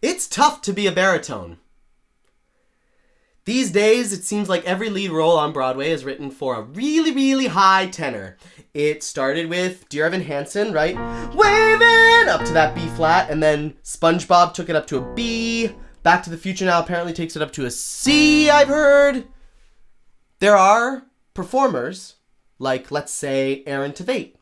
It's tough to be a baritone. These days, it seems like every lead role on Broadway is written for a really, really high tenor. It started with Dear Evan Hansen, right? Waving up to that B flat, and then SpongeBob took it up to a B. Back to the Future now apparently takes it up to a C, I've heard. There are performers, like, let's say, Aaron Tveit,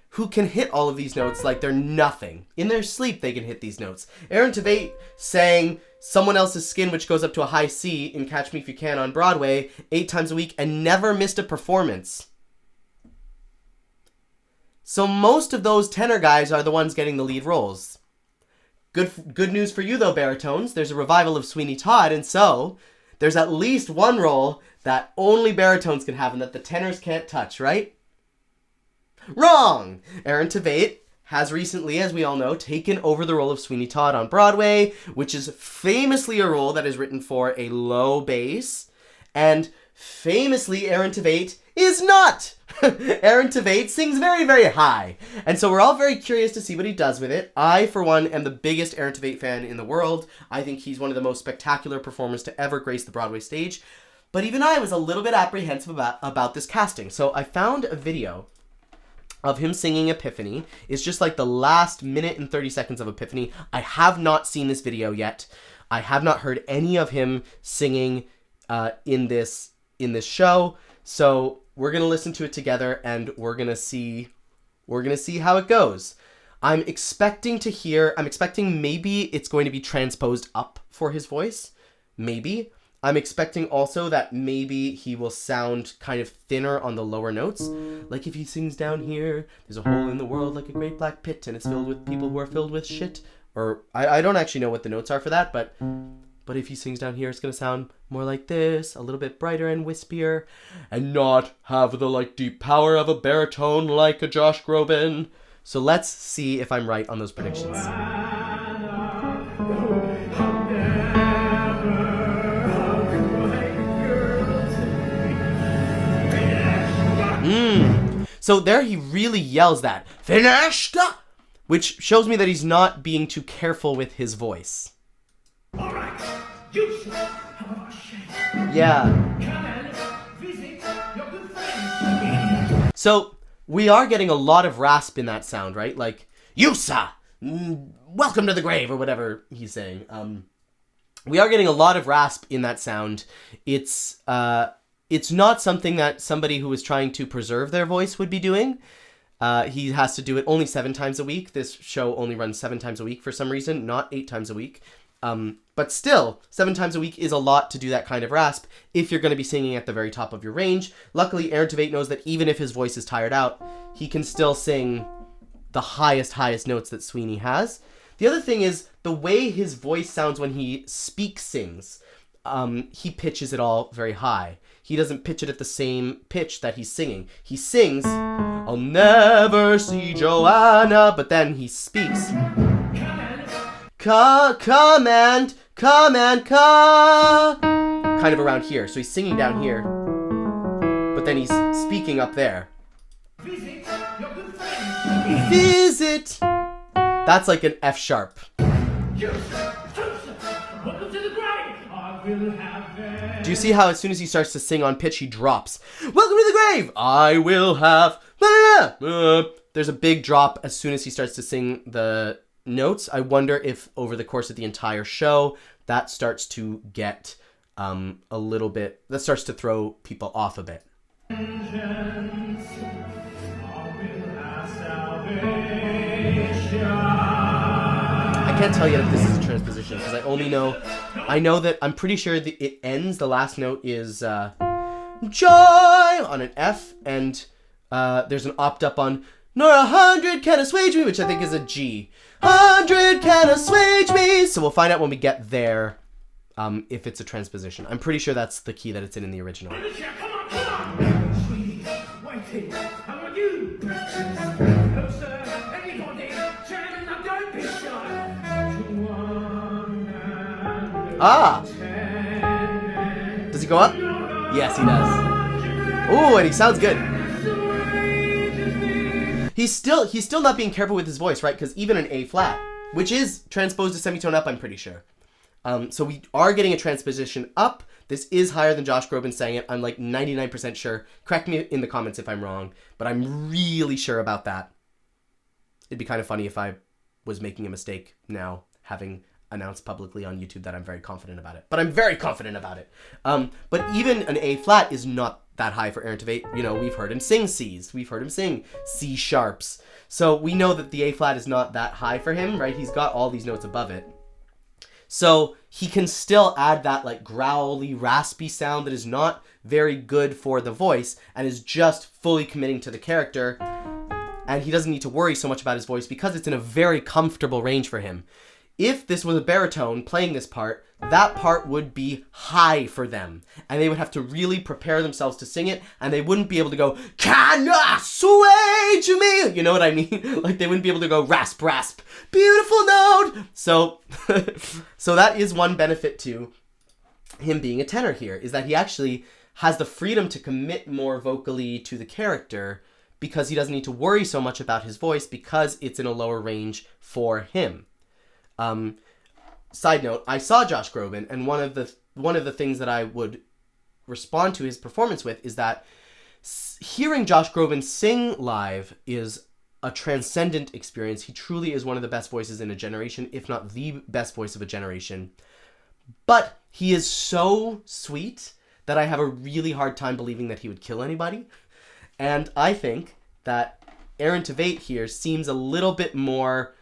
who can hit all of these notes like they're nothing. In their sleep, they can hit these notes. Aaron Tveit sang Someone Else's Skin, which goes up to a high C in Catch Me If You Can on Broadway 8 times a week and never missed a performance. So most of those tenor guys are the ones getting the lead roles. Good news for you, though, baritones. There's a revival of Sweeney Todd, and so there's at least one role that only baritones can have and that the tenors can't touch, right? Wrong! Aaron Tveit has recently, as we all know, taken over the role of Sweeney Todd on Broadway, which is famously a role that is written for a low bass, and famously Aaron Tveit is not! Aaron Tveit sings very, very high, and so we're all very curious to see what he does with it. I, for one, am the biggest Aaron Tveit fan in the world. I think he's one of the most spectacular performers to ever grace the Broadway stage, but even I was a little bit apprehensive about this casting. So I found a video of him singing Epiphany. It's just like the last minute and 30 seconds of Epiphany. I have not seen this video yet. I have not heard any of him singing in this show. So we're gonna listen to it together, and we're gonna see how it goes. I'm expecting maybe it's going to be transposed up for his voice. Maybe. I'm expecting also that maybe he will sound kind of thinner on the lower notes. Like if he sings down here, there's a hole in the world like a great black pit, and it's filled with people who are filled with shit. Or, I don't actually know what the notes are for that, but if he sings down here, it's going to sound more like this, a little bit brighter and wispier, and not have the, like, deep power of a baritone like a Josh Groban. So let's see if I'm right on those predictions. So there he really yells that, "Finished!" Which shows me that he's not being too careful with his voice. All right, you should have a shake. Yeah. Come and visit your good friends. So we are getting a lot of rasp in that sound, right? Like, "Yusa, welcome to the grave," or whatever he's saying. We are getting a lot of rasp in that sound. It's not something that somebody who is trying to preserve their voice would be doing. He has to do it only 7 times a week. This show only runs 7 times a week for some reason, not 8 times a week. But still, 7 times a week is a lot to do that kind of rasp if you're going to be singing at the very top of your range. Luckily, Aaron Tveit knows that even if his voice is tired out, he can still sing the highest notes that Sweeney has. The other thing is the way his voice sounds when he sings. He pitches it all very high. He doesn't pitch it at the same pitch that he's singing. He sings, "I'll never see Joanna," but then he speaks, Kind of around here. So he's singing down here, but then he's speaking up there. Visit your good friends. Visit. That's like an F sharp. Welcome to the grave. I will have them. Do you see how as soon as he starts to sing on pitch, he drops? Welcome to the grave. I will have. There's a big drop as soon as he starts to sing the notes. I wonder if over the course of the entire show, that starts to get a little bit. That starts to throw people off a bit. Vengeance. I will have salvation. I can't tell yet if this is a transposition because I know that I'm pretty sure that it ends. The last note is joy on an F, and there's an opt up on nor 100 can assuage me, which I think is a G. 100 can assuage me. So we'll find out when we get there if it's a transposition. I'm pretty sure that's the key that it's in the original. Come on. Sweetie, waiting. How are you? Closer, everybody. Turn and don't be shy. Ah! Does he go up? Yes, he does. Ooh, and he sounds good. He's still not being careful with his voice, right? Because even an A flat, which is transposed to semitone up, I'm pretty sure. So we are getting a transposition up. This is higher than Josh Groban sang it. I'm like 99% sure. Correct me in the comments if I'm wrong, but I'm really sure about that. It'd be kind of funny if I was making a mistake now, having announced publicly on YouTube that I'm very confident about it. But I'm very confident about it. But even an A flat is not that high for Aaron Tveit. You know, we've heard him sing C's. We've heard him sing C sharps. So we know that the A flat is not that high for him, right? He's got all these notes above it. So he can still add that like growly, raspy sound that is not very good for the voice and is just fully committing to the character. And he doesn't need to worry so much about his voice because it's in a very comfortable range for him. If this was a baritone playing this part, that part would be high for them. And they would have to really prepare themselves to sing it. And they wouldn't be able to go, can you assuage me? You know what I mean? Like they wouldn't be able to go rasp, rasp, beautiful note. So, so that is one benefit to him being a tenor here, is that he actually has the freedom to commit more vocally to the character because he doesn't need to worry so much about his voice because it's in a lower range for him. Side note, I saw Josh Groban, and one of the things that I would respond to his performance with is that hearing Josh Groban sing live is a transcendent experience. He truly is one of the best voices in a generation, if not the best voice of a generation. But he is so sweet that I have a really hard time believing that he would kill anybody. And I think that Aaron Tveit here seems a little bit more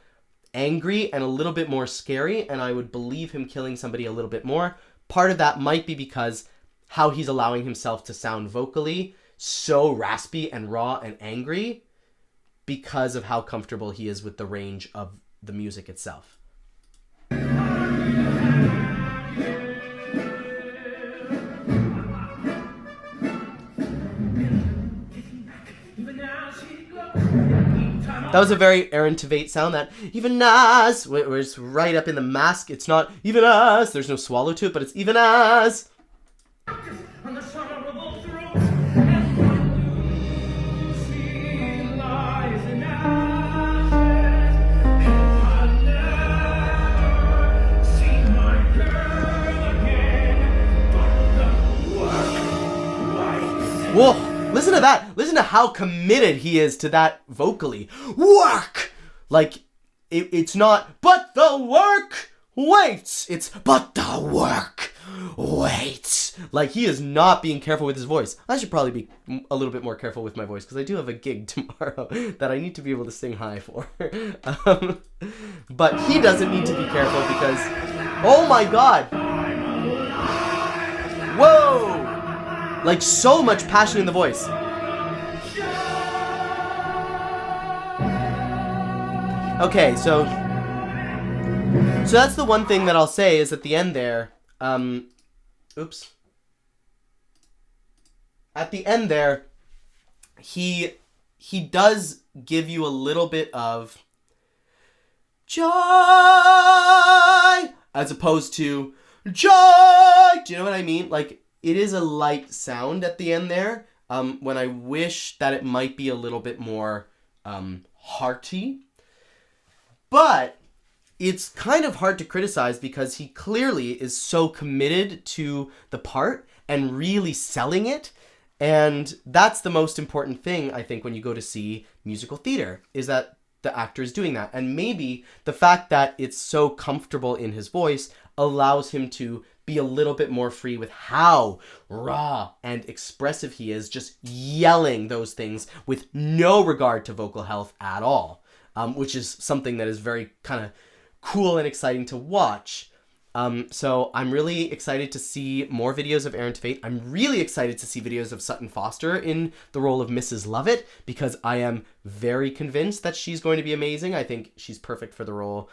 angry and a little bit more scary, and I would believe him killing somebody a little bit more. Part of that might be because how he's allowing himself to sound vocally so raspy and raw and angry because of how comfortable he is with the range of the music itself. That was a very Aaron Tveit sound, that even as, where it's right up in the mask. It's not even as, there's no swallow to it, but it's even as. Whoa. Listen to that. Listen to how committed he is to that vocally. Work! Like, it's not, but the work waits. It's, but the work waits. Like, he is not being careful with his voice. I should probably be a little bit more careful with my voice because I do have a gig tomorrow that I need to be able to sing high for. But he doesn't need to be careful because, oh my God. Whoa! Like, so much passion in the voice. Okay, so that's the one thing that I'll say is at the end there, oops. At the end there, he does give you a little bit of joy as opposed to joy. Do you know what I mean? Like, it is a light sound at the end there, when I wish that it might be a little bit more hearty. But it's kind of hard to criticize because he clearly is so committed to the part and really selling it. And that's the most important thing, I think, when you go to see musical theater, is that the actor is doing that. And maybe the fact that it's so comfortable in his voice allows him to be a little bit more free with how raw and expressive he is, just yelling those things with no regard to vocal health at all, which is something that is very kind of cool and exciting to watch. So I'm really excited to see more videos of Aaron Tveit. I'm really excited to see videos of Sutton Foster in the role of Mrs. Lovett because I am very convinced that she's going to be amazing. I think she's perfect for the role.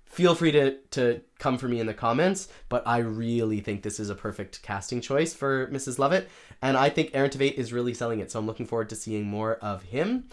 Feel free to come for me in the comments, but I really think this is a perfect casting choice for Mrs. Lovett, and I think Aaron Tveit is really selling it, so I'm looking forward to seeing more of him.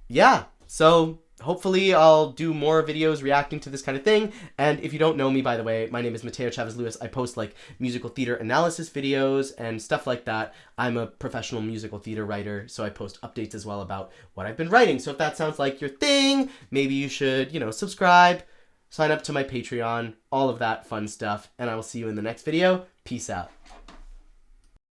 Yeah, so hopefully I'll do more videos reacting to this kind of thing. And if you don't know me, by the way, my name is Mateo Chavez Lewis. I post like musical theater analysis videos and stuff like that. I'm a professional musical theater writer, so I post updates as well about what I've been writing. So if that sounds like your thing, maybe you should, subscribe, sign up to my Patreon, all of that fun stuff. And I will see you in the next video. Peace out.